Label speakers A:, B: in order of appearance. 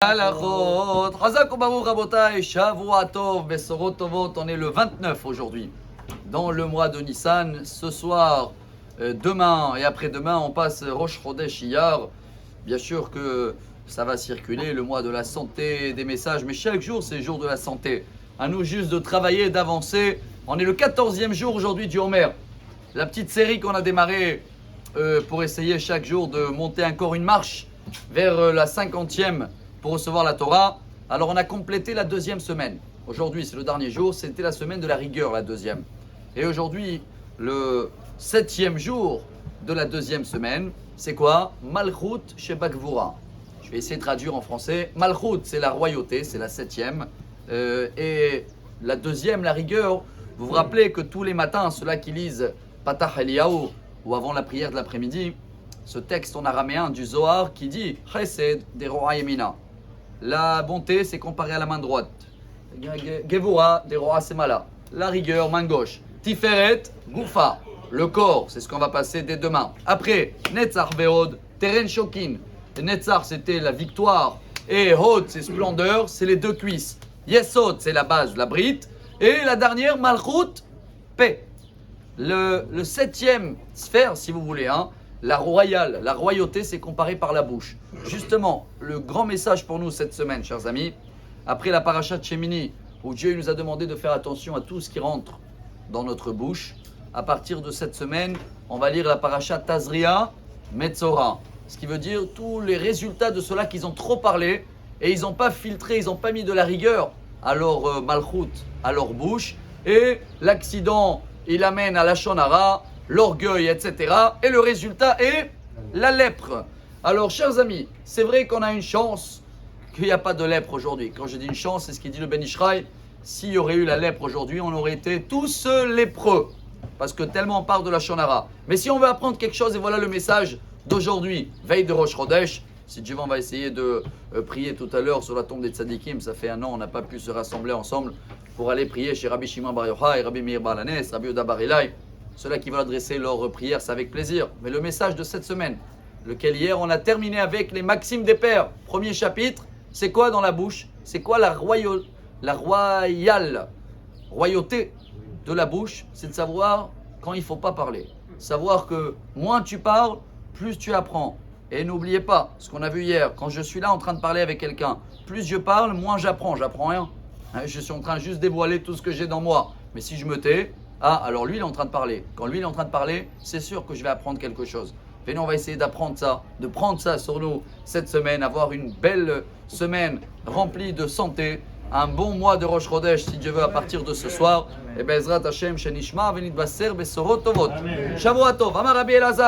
A: Halachot. Chazak u'baruch rabotai, Shavua tov, Besorot tovot. On est le 29 aujourd'hui, dans le mois de Nissan. Ce soir, demain et après-demain, on passe Rosh Chodesh Iyar. Bien sûr que ça va circuler, le mois de la santé, des messages, mais chaque jour, c'est le jour de la santé. À nous juste de travailler, d'avancer. On est le 14e jour aujourd'hui du Homer. La petite série qu'on a démarrée pour essayer chaque jour de monter encore une marche vers la 50e pour recevoir la Torah. Alors on a complété la deuxième semaine. Aujourd'hui c'est le dernier jour, c'était la semaine de la rigueur, la deuxième. Et aujourd'hui, le 7e jour de la deuxième semaine, c'est quoi? Malchut Sheba Gvura. Je vais essayer de traduire en français. Malchut, c'est la royauté, c'est la 7e. Et la deuxième, la rigueur, vous vous rappelez que tous les matins, ceux-là qui lisent Patach Eliyahu ou avant la prière de l'après-midi, ce texte en araméen du Zohar qui dit Chesed des Roa Yemina. La bonté, c'est comparé à la main droite. Gevura des Roa Semala. La rigueur, main gauche. Tiferet, Goufa. Le corps, c'est ce qu'on va passer dès demain. Après, Netzach Veod, Teren Shokin. Netzach, c'était la victoire. Et Hod, c'est splendeur, c'est les deux cuisses. Yesod, c'est la base, la brite. Et la dernière, Malchut, paix. Le 7e sphère, si vous voulez, la royale, la royauté, c'est comparé par la bouche. Justement, le grand message pour nous cette semaine, chers amis, après la paracha de Shemini, où Dieu nous a demandé de faire attention à tout ce qui rentre dans notre bouche, à partir de cette semaine, on va lire la paracha Tazria Metzora. Ce qui veut dire tous les résultats de ceux-là qu'ils ont trop parlé et ils n'ont pas filtré, ils n'ont pas mis de la rigueur à leur malchut, à leur bouche. Et l'accident, il amène à la shonara, l'orgueil, etc. Et le résultat est la lèpre. Alors, chers amis, c'est vrai qu'on a une chance qu'il n'y a pas de lèpre aujourd'hui. Quand je dis une chance, c'est ce qu'il dit le Ben Ishraï. S'il y aurait eu la lèpre aujourd'hui, on aurait été tous lépreux. Parce que tellement on parle de la shonara. Mais si on veut apprendre quelque chose, et voilà le message d'aujourd'hui, veille de Rosh Chodesh. Si Dieu, on va essayer de prier tout à l'heure sur la tombe des tzadikim. Ça fait un an, on n'a pas pu se rassembler ensemble pour aller prier chez Rabbi Shimon Bar Yochai, Rabbi Meir Bar Lanes, Rabbi Yehuda Bar Elai. Ceux-là qui veulent adresser leur prière, c'est avec plaisir. Mais le message de cette semaine, lequel hier on a terminé avec les maximes des pères. Premier chapitre, c'est quoi dans la bouche? C'est quoi la royauté de la bouche? C'est de savoir quand il ne faut pas parler. Savoir que moins tu parles, plus tu apprends. Et n'oubliez pas, ce qu'on a vu hier, quand je suis là en train de parler avec quelqu'un, plus je parle, moins j'apprends. J'apprends rien. Je suis en train juste de dévoiler tout ce que j'ai dans moi. Mais si je me tais, alors lui il est en train de parler. Quand lui il est en train de parler, c'est sûr que je vais apprendre quelque chose. Et nous on va essayer d'apprendre ça, de prendre ça sur nous cette semaine, avoir une belle semaine remplie de santé, un bon mois de Rosh Chodesh si Dieu veut à partir de ce soir. Et Bezrat Hashem Shenishma Venit Baser Besorot Tovot. Shavua Tov, Amar Rabbi Elazar.